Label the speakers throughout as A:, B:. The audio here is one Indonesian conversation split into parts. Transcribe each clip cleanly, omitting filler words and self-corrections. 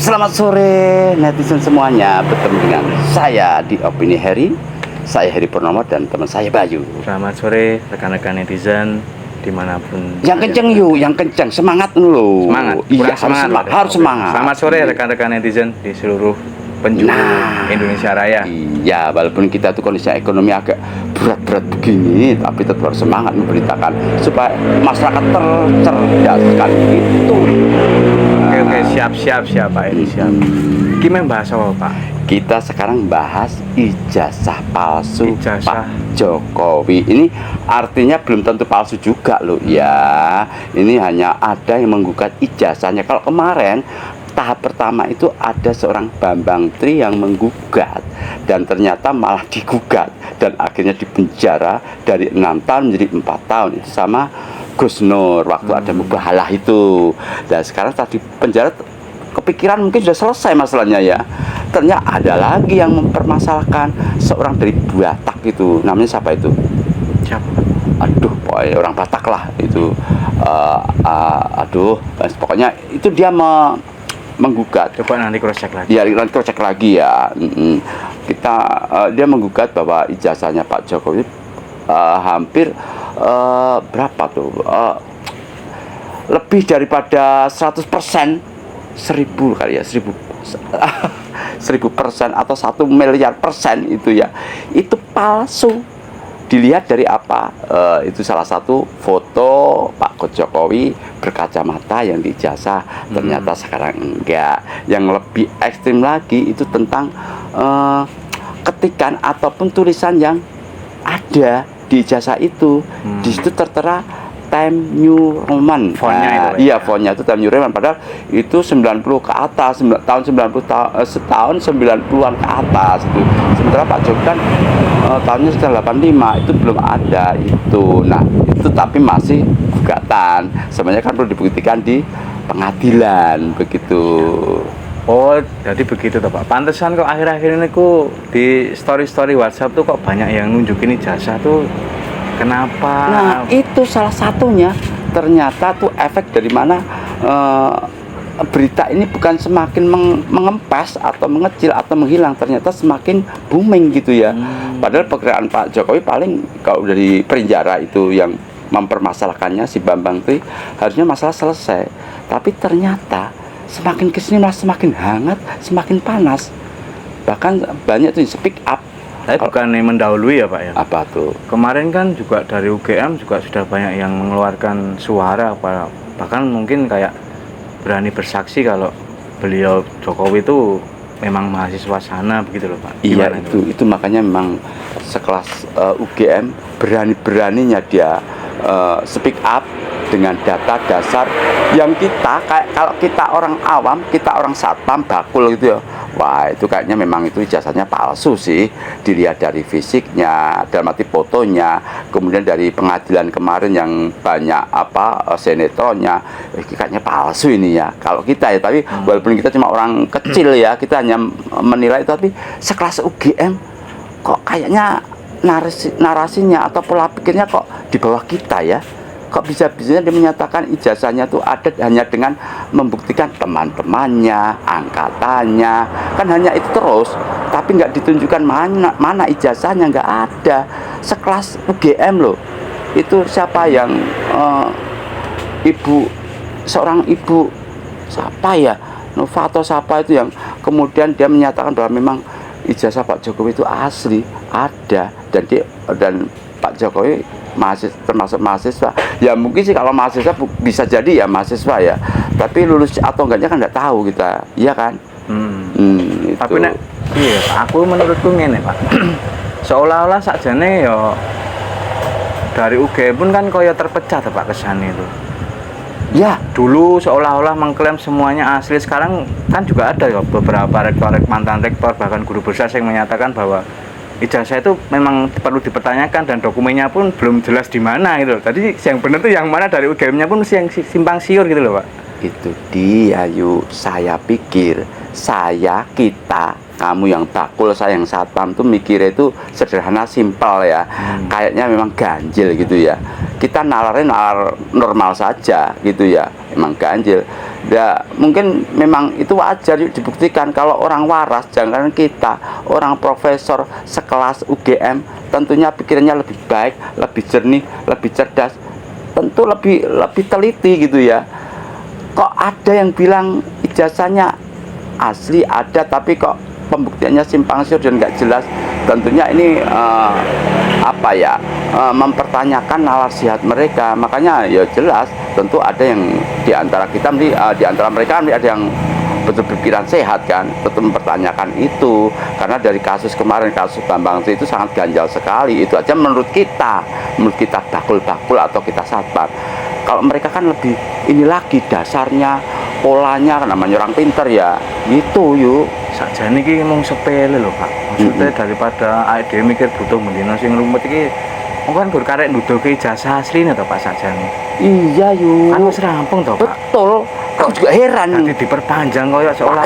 A: Selamat sore netizen semuanya, bertemu dengan saya di Opini Heri. Saya Heri Purnomo dan teman saya Bayu.
B: Selamat sore rekan-rekan netizen dimanapun.
A: Yang kenceng yuk, yang kenceng, semangat dulu.
B: Semangat,
A: Iya,
B: semangat,
A: harus semangat.
B: Selamat sore rekan-rekan netizen di seluruh penjuru Indonesia Raya.
A: Iya, walaupun kita tuh kondisi ekonomi agak berat-berat begini, tapi tetap harus semangat memberitakan supaya masyarakat tercerdaskan itu.
B: Oke, siap Pak ini siap. Gimana bahas apa Pak?
A: Kita sekarang bahas ijazah palsu
B: Ijazah.
A: Pak Jokowi. Ini artinya belum tentu palsu juga loh ya. Ini hanya ada yang menggugat ijazahnya. Kalau kemarin tahap pertama itu ada seorang Bambang Tri yang menggugat dan ternyata malah digugat dan akhirnya dipenjara dari 6 tahun menjadi 4 tahun. Itu sama Gus Nur waktu ada mubahalah itu. Dan sekarang tadi penjara kepikiran mungkin sudah selesai masalahnya ya. Ternyata ada lagi yang mempermasalahkan seorang dari Batak itu. Namanya siapa itu?
B: Siapa?
A: Aduh, pokoknya orang Batak lah itu. Pokoknya itu dia menggugat.
B: Coba nanti cross check lagi.
A: Ya, nanti cross check lagi ya. Dia menggugat bahwa ijazahnya Pak Jokowi hampir berapa tuh? Lebih daripada 100%, 1000 kali ya, 1000% atau 1 miliar persen itu ya. Itu palsu. Dilihat dari apa? Itu salah satu foto Pak Jokowi berkacamata yang diijazah, ternyata sekarang enggak. Yang lebih ekstrim lagi itu tentang ketikan ataupun tulisan yang ada di ijazah itu. Di situ tertera Time New Roman.
B: Fontnya itu.
A: Iya, fontnya itu Time New Roman, padahal itu 90 ke atas, tahun setahun 90-an ke atas itu. Sementara Pak Jokowi kan tahunnya sekitar 85, itu belum ada itu. Nah, itu tapi masih gugatan. Sebenarnya kan perlu dibuktikan di pengadilan begitu.
B: Oh, jadi begitu toh Pak. Pantesan kok akhir-akhir ini ku di story WhatsApp tuh kok banyak yang nunjukin ijazah tuh. Kenapa?
A: Nah, itu salah satunya. Ternyata tuh efek dari mana berita ini bukan semakin mengempes atau mengecil atau menghilang, ternyata semakin booming gitu ya. Padahal pekerjaan Pak Jokowi paling kalau dari penjara itu yang mempermasalahkannya si Bambang Tri, harusnya masalah selesai. Tapi ternyata semakin kesini malah semakin hangat, semakin panas. Bahkan banyak tuh speak up.
B: Tapi bukan yang mendahului ya Pak ya?
A: Apa tuh?
B: Kemarin kan juga dari UGM juga sudah banyak yang mengeluarkan suara, bahkan mungkin kayak berani bersaksi kalau beliau Jokowi itu memang mahasiswa sana begitu loh Pak.
A: Iya, itu makanya memang sekelas UGM berani-beraninya dia speak up dengan data dasar yang kita kayak kalau kita orang awam, kita orang satpam bakul gitu ya. Wah, itu kayaknya memang itu ijazahnya palsu sih. Dilihat dari fisiknya, dalam arti fotonya, kemudian dari pengadilan kemarin yang banyak sinetronnya, kayaknya palsu ini ya. Kalau kita ya, tapi walaupun kita cuma orang kecil ya, kita hanya menilai, tapi sekelas UGM kok kayaknya narasinya atau pola pikirnya kok di bawah kita ya. Kok bisa-bisanya dia menyatakan ijazahnya tuh ada hanya dengan membuktikan teman-temannya, angkatannya, kan hanya itu terus, tapi nggak ditunjukkan mana ijazahnya, nggak ada. Sekelas UGM loh, itu siapa yang seorang ibu siapa ya, Nova atau siapa itu yang kemudian dia menyatakan bahwa memang ijazah Pak Jokowi itu asli ada, dan Pak Jokowi termasuk mahasiswa. Ya mungkin sih kalau mahasiswa bisa jadi ya mahasiswa ya. Tapi lulus atau enggaknya kan nggak tahu kita, iya kan? Itu.
B: Tapi iya, aku menurutku ngene Pak. Seolah-olah sakjane ya dari UGM pun kan kaya terpecah tuh Pak kesannya itu.
A: Ya,
B: dulu seolah-olah mengklaim semuanya asli, sekarang kan juga ada ya beberapa mantan rektor bahkan guru besar yang menyatakan bahwa ijazah itu memang perlu dipertanyakan dan dokumennya pun belum jelas di mana gitu. Tadi yang benar tuh yang mana dari UGM-nya pun yang simpang siur gitu loh Pak.
A: Itu dia yuk, saya pikir kita kamu yang bakul, saya yang satpam tuh mikirnya itu sederhana, simpel ya. Kayaknya memang ganjil gitu ya. Kita nalar normal saja gitu ya, memang ganjil. Ya mungkin memang itu wajar, yuk dibuktikan. Kalau orang waras, jangan kita, orang profesor sekelas UGM, tentunya pikirannya lebih baik, lebih jernih, lebih cerdas, tentu lebih teliti gitu ya. Kok ada yang bilang ijazahnya asli ada, tapi kok pembuktiannya simpang siur dan nggak jelas? Tentunya ini mempertanyakan nalar sehat mereka. Makanya ya jelas, tentu ada yang di antara kita, di antara mereka ada yang betul berpikiran sehat kan, tetap mempertanyakan itu. Karena dari kasus kemarin, kasus Bambang itu sangat ganjal sekali. Itu aja menurut kita bakul-bakul atau kita satpam. Kalau mereka kan lebih ini lagi dasarnya, polanya, namanya orang pinter ya gitu yuk.
B: Sakjane iki mung sepele lho Pak. Maksudnya daripada dhewe mikir butuh mendino sing rumet iki, kan gur karek nuduhke ijazah asline to Pak sakjane.
A: Iya yuk.
B: Kan wis rampung to Pak.
A: Betul. Aku juga heran.
B: Nanti diperpanjang koyo seolah-olah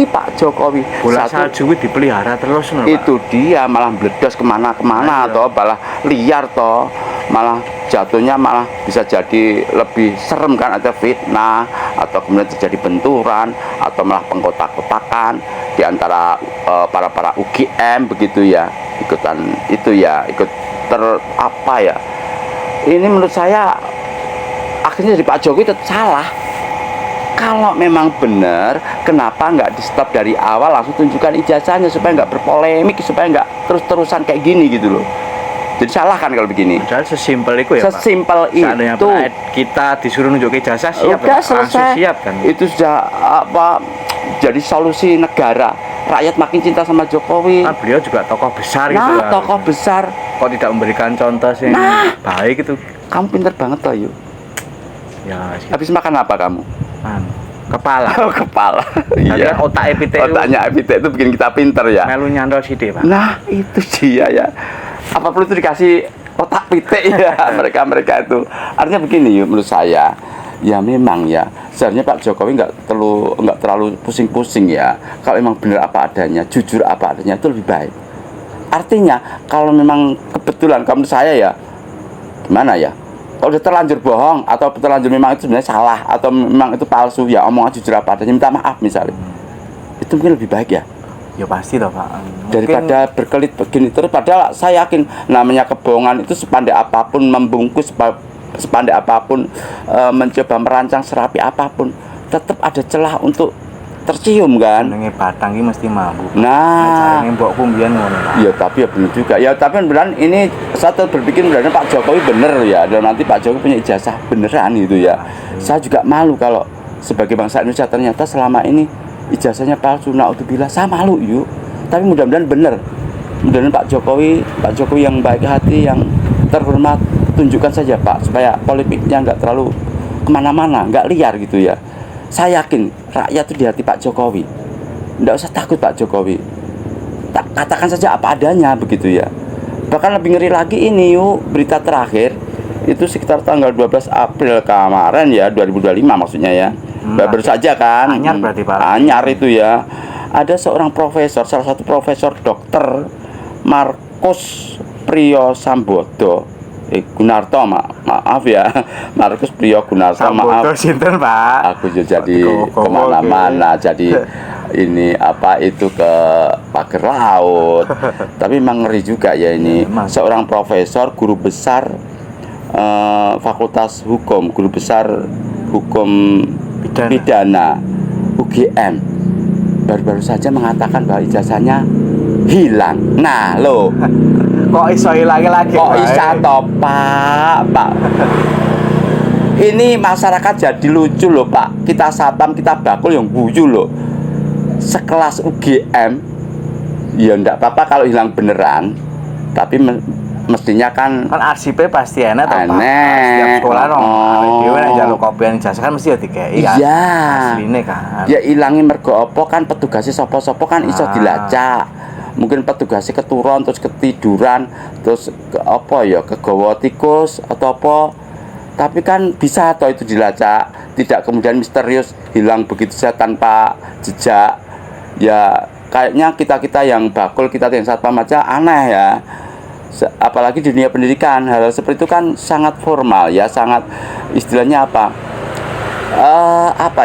A: Pak Jokowi.
B: Bola salju dipelihara terus lho Pak.
A: Itu dia malah bledos kemana-kemana toh, malah liar toh. Malah jatuhnya malah bisa jadi lebih serem kan, ada fitnah atau kemudian terjadi benturan atau malah pengkotak-kotakan di antara para UGM begitu ya, ikutan itu ya, ikut ini menurut saya akhirnya dari Pak Jokowi tetap salah. Kalau memang benar, kenapa nggak di stop dari awal, langsung tunjukkan ijazahnya supaya nggak berpolemik, supaya nggak terus-terusan kayak gini gitu loh. Jadi salah kan kalau begini.
B: Padahal sesimpel itu ya Pak.
A: Sesimpel itu.
B: Kita disuruh nunjuk ijazah siap.
A: Udah selesai.
B: Siap kan.
A: Itu sudah jadi solusi negara. Rakyat makin cinta sama Jokowi.
B: Kan beliau juga tokoh besar gitu.
A: Nah, tokoh besar.
B: Kok tidak memberikan contoh sih baik itu.
A: Kamu pinter banget toh yuk.
B: Ya.
A: Habis makan apa kamu?
B: Kepala.
A: Oh, kepala. Iya.
B: Otak epite.
A: Otaknya epite itu bikin kita pinter ya.
B: Melu nyantol sithik Pak.
A: Nah, itu dia ya. Apa perlu itu dikasih otak pitik ya mereka itu. Artinya begini yuk, menurut saya ya memang ya sebenarnya Pak Jokowi nggak terlalu pusing-pusing ya. Kalau memang benar apa adanya, jujur apa adanya, itu lebih baik. Artinya kalau memang kebetulan, kalau menurut saya ya gimana ya, kalau udah terlanjur bohong atau terlanjur memang itu sebenarnya salah atau memang itu palsu, ya omongan jujur apa adanya, minta maaf misalnya, itu mungkin lebih baik ya.
B: Ya pasti toh Pak.
A: Daripada berkelit begini terus. Padahal saya yakin namanya kebohongan itu sepandai apapun membungkus, sepandai apapun mencoba merancang serapi apapun, tetap ada celah untuk tercium kan.
B: Jenenge batang iki mesti mampu.
A: Nah,
B: carane mbokku mbiyen ngono.
A: Iya, tapi ya benar juga. Ya tapi beneran ini saya berpikir beneran Pak Jokowi bener ya. Dan nanti Pak Jokowi punya ijazah beneran gitu ya. Saya juga malu kalau sebagai bangsa Indonesia ternyata selama ini ijazahnya palsu. Naudzubillah, saya malu yuk. Tapi mudah-mudahan bener. Mudah-mudahan Pak Jokowi yang baik hati, yang terhormat, tunjukkan saja Pak, supaya politiknya nggak terlalu kemana-mana, nggak liar gitu ya. Saya yakin rakyat itu di hati Pak Jokowi. Nggak usah takut Pak Jokowi. Katakan saja apa adanya begitu ya. Bahkan lebih ngeri lagi ini yuk, berita terakhir itu sekitar tanggal 12 April kemarin ya, 2025 maksudnya ya. Baru saja kan.
B: Anyar berarti Pak.
A: Anyar itu ya. Ada seorang profesor, salah satu profesor dokter, Markus Priyo Sambodo. Gunarto, maaf ya. Markus Priyo Gunarto, maaf.
B: Sambodo sinten Pak?
A: Aku jadi kemana-mana, jadi ini apa itu ke pagar laut. Tapi memang ngeri juga ya ini. Seorang profesor, guru besar Fakultas Hukum, guru besar Hukum Pidana UGM, baru-baru saja mengatakan bahwa ijazahnya hilang. Nah lo
B: kok iso hilang lagi?
A: Kok bisa toh Pak? Ini masyarakat jadi lucu loh Pak. Kita satpam, kita bakul yang guyu loh. Sekelas UGM ya enggak apa-apa kalau hilang beneran, tapi mestinya kan
B: arsipnya pasti enak toh Pak.
A: Enak.
B: Setiap sekolah dhewe nek njaluk kopian ijazah kan mesti ya dikei kan.
A: Iya.
B: Asline kan.
A: Ya ilangi mergo apa kan petugasnya sapa-sapa kan iso dilacak. Mungkin petugasnya keturun terus ketiduran terus kegawa tikus atau apa. Tapi kan bisa toh itu dilacak, tidak kemudian misterius hilang begitu saja tanpa jejak. Ya kayaknya kita yang bakul, kita yang satpam aja aneh ya. Apalagi di dunia pendidikan, hal seperti itu kan sangat formal ya, sangat istilahnya apa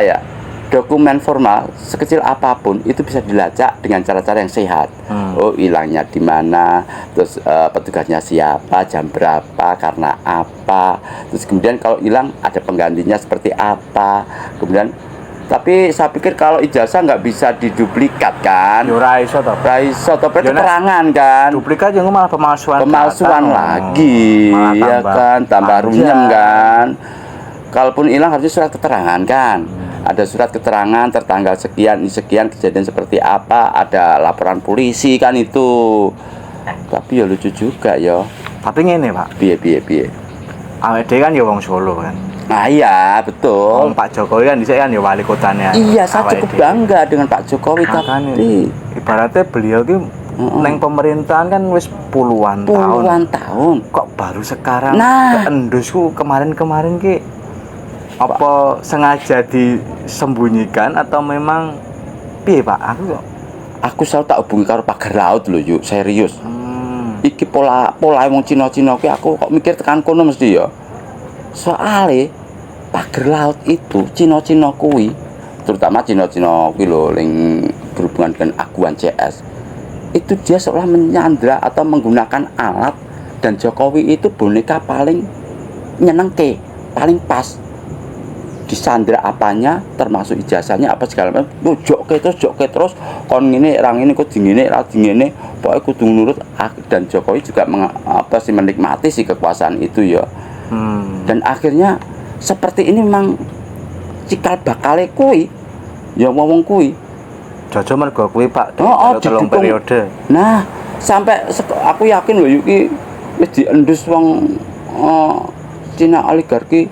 A: ya, dokumen formal sekecil apapun itu bisa dilacak dengan cara-cara yang sehat. Oh, hilangnya di mana, terus petugasnya siapa, jam berapa, karena apa, terus kemudian kalau hilang ada penggantinya seperti apa. Kemudian tapi saya pikir kalau ijazah nggak bisa diduplikat kan.
B: Yo ra iso to.
A: Ra iso to,
B: Yo, nek
A: keterangan kan.
B: Duplikat yang malah pemalsuan
A: Lagi
B: malah
A: ya kan, tambah
B: panjang.
A: runyem kan. Kalaupun hilang harusnya surat keterangan kan. Ada surat keterangan tertanggal sekian kejadian seperti apa, ada laporan polisi kan itu. Tapi ya lucu juga ya.
B: Tapi ngene, Pak.
A: Piye.
B: Awake dhewe kan ya wong Solo kan.
A: Nah iya betul.
B: Pak Jokowi kan dhisik kan ya wali kotanya.
A: Iya, saya
B: awake
A: cukup
B: dhewe.
A: bangga dengan Pak Jokowi,
B: Makanya,
A: tapi
B: ibaratnya beliau ki neng pemerintahan kan wis puluhan tahun. Kok baru sekarang keendusku kemarin-kemarin ki apa sengaja disembunyikan atau memang piye Pak?
A: Aku selalu tak hubungi karo pagar laut lho, yuk serius. Iki pola wong Cina-Cina ki aku kok mikir tekan kono mesti ya. Soale pagar laut itu Cina-Cina kuwi, terutama Cina-Cina kuwi lho ning berhubungan dengan aguan CS. Itu dia seolah menyandra atau menggunakan alat, dan Jokowi itu boneka paling nyenengke, paling pas. Disandra apanya, termasuk ijazahnya apa segala macam. Jokke terus kon ngene ra ngene kok dingene ra dingene, pokoke kudu nurut. Dan Jokowi juga menikmati si kekuasaan itu ya. Dan akhirnya seperti ini memang cikal bakale kuwi ya wong kuwi. Jojo mergo kuwi Pak telung periode. Nah, sampai aku yakin lho iki wis diendus wong Cina oligarki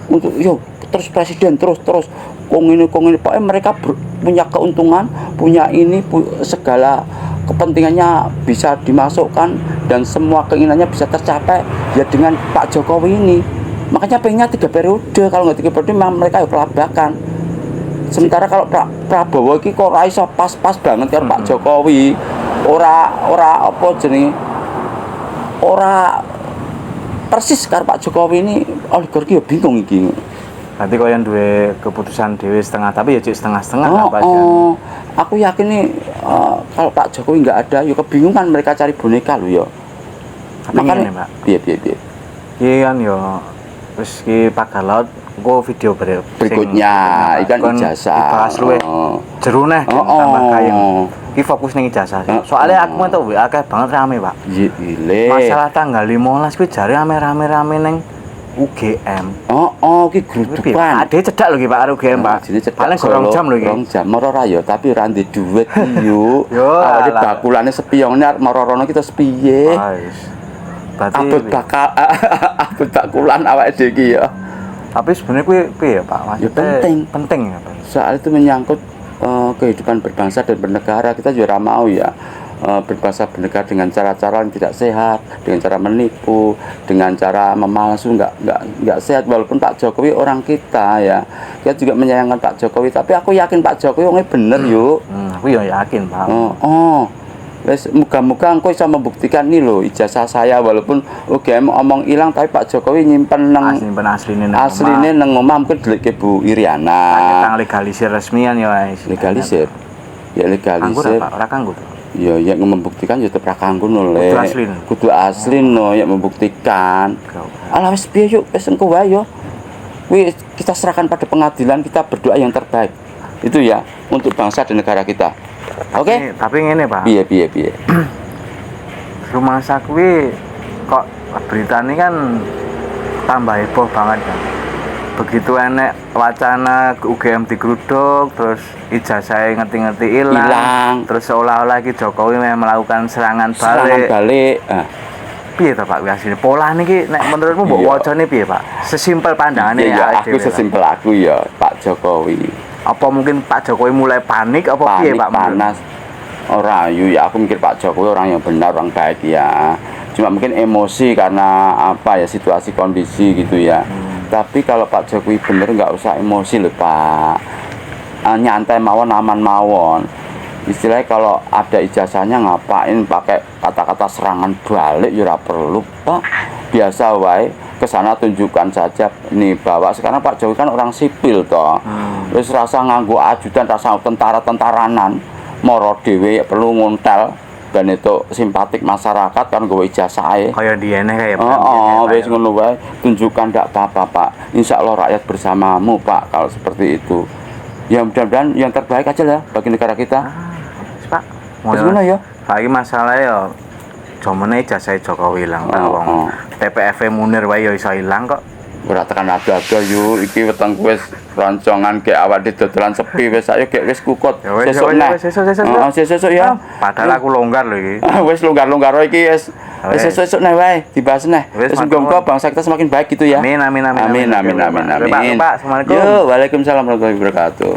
A: untuk yo terus presiden terus kok ngene pokoknya mereka punya keuntungan, punya ini segala kepentingannya bisa dimasukkan dan semua keinginannya bisa tercapai ya dengan Pak Jokowi ini. Makanya pengennya 3 periode, kalau nggak 3 periode memang mereka ya kelabakan. Sementara kalau Prabowo iki kok ora iso pas-pas banget karo Pak Jokowi. Ora apa jenenge? Ora persis karo Pak Jokowi ini, oligarki ya bingung iki.
B: Nanti kau yang dua keputusan dewi setengah, tapi ya cik setengah-setengah apa aja.
A: Aku yakin nih kalau Pak Jokowi nggak ada, ya kebingungan mereka cari boneka lo ya.
B: Makanya Pak.
A: Iya.
B: Iya kan ya, terus ki pagar laut, gua video
A: berikutnya, ikan ijazah.
B: Dibahas luwe, jeru neh, tambah kayang. Ki fokus nih ijazah. Soalnya aku mau tahu, akeh banget rame Pak.
A: Iya.
B: Masalah tanggal 15 kuwi jare rame-rame neng UGM.
A: Ki grudukan.
B: Ade cedak lho ki Pak UGM, Pak. Paling 2 jam lho ki.
A: 2 jam moro ra ya, tapi ora ndek duit yo. Awake bakulane sepiyone arep moro rono kita sepiye? Berarti abot bakulan awake dhewe ki ya. Tapi
B: sebenarnya kuwi piye Pak?
A: Ya penting
B: ya Pak.
A: Soal itu menyangkut kehidupan berbangsa dan bernegara. Kita juga mau ya berbangsa bernegara dengan cara-cara yang tidak sehat, dengan cara menipu, dengan cara memalsu, nggak sehat. Walaupun Pak Jokowi orang kita ya, kita juga menyayangkan Pak Jokowi, tapi aku yakin Pak Jokowi orangnya bener yuk.
B: Aku ya yakin Pak.
A: Wes muga-muga engko iso membuktikan nih lho ijazah saya, walaupun UGM omong hilang tapi Pak Jokowi nyimpen asline nang omah mungkin deleke Bu Iriana.
B: Kita legalisir resmian ya wis.
A: Legalisir. Ya legalisir.
B: Ora kanggo.
A: Ya membuktikan ya tetep ra kanggo no le. Kudu asli no ya membuktikan. Alah wis piye yuk wis engko wae yo. Kuwi kita serahkan pada pengadilan, kita berdoa yang terbaik. Itu ya untuk bangsa dan negara kita. Oke.
B: Tapi ngene, Pak.
A: Piye.
B: Rumah sakwi kok berita ini kan tambah heboh banget kan. Begitu enek wacana UGM digeruduk, terus ijazah ngerti-ngerti hilang, terus seolah-olah ki Jokowi melakukan serangan balik. Piye to Pak asline? Pola niki nek menurutmu mbok wacane piye, Pak? Sesimpel pandangane
A: ya. Aku sesimpel aku ya, Pak Jokowi.
B: Apa mungkin Pak Jokowi mulai panik apa piye Pak?
A: Panas. Ora ya aku mikir Pak Jokowi orang yang benar, orang baik ya. Cuma mungkin emosi karena apa ya, situasi kondisi gitu ya. Tapi kalau Pak Jokowi bener nggak usah emosi loh Pak. Nyantai mawon, aman mawon. istilahnya kalau ada ijazahnya ngapain pakai kata-kata serangan balik ya ora perlu Pak, biasa wae kesana tunjukkan saja ini bahwa sekarang Pak Jokowi kan orang sipil toh, wis rasa nganggo ajudan, rasa tentara-tentaranan moro dhewe perlu ngontel dan itu simpatik masyarakat kan gue ijazah
B: kayak diene kayak
A: wis ngono wae, tunjukkan ndak apa-apa Pak, insya Allah rakyat bersamamu Pak kalau seperti itu ya, mudah-mudahan yang terbaik aja lah bagi negara kita.
B: Pak
A: Wis ngono ya.
B: lagi masalah ya jomene ijazah Jokowi ilang Pak wong TPF Munir wae ya iso ilang kok.
A: Ora tekan ada-ada yo, iki weteng wis roncongan ke awak dodolan sepi wis ayo gek wis kukut. Sesuk nah. Sesuk ya.
B: Padahal aku longgar lho iki.
A: Wis longgar-longgar iki wis. Wis sesuk nah wae dibahas nah. Wis muga-muga bangsa kita semakin baik gitu ya.
B: Amin.
A: Amin.
B: Pak, assalamualaikum.
A: Yo, waalaikumsalam warahmatullahi wabarakatuh.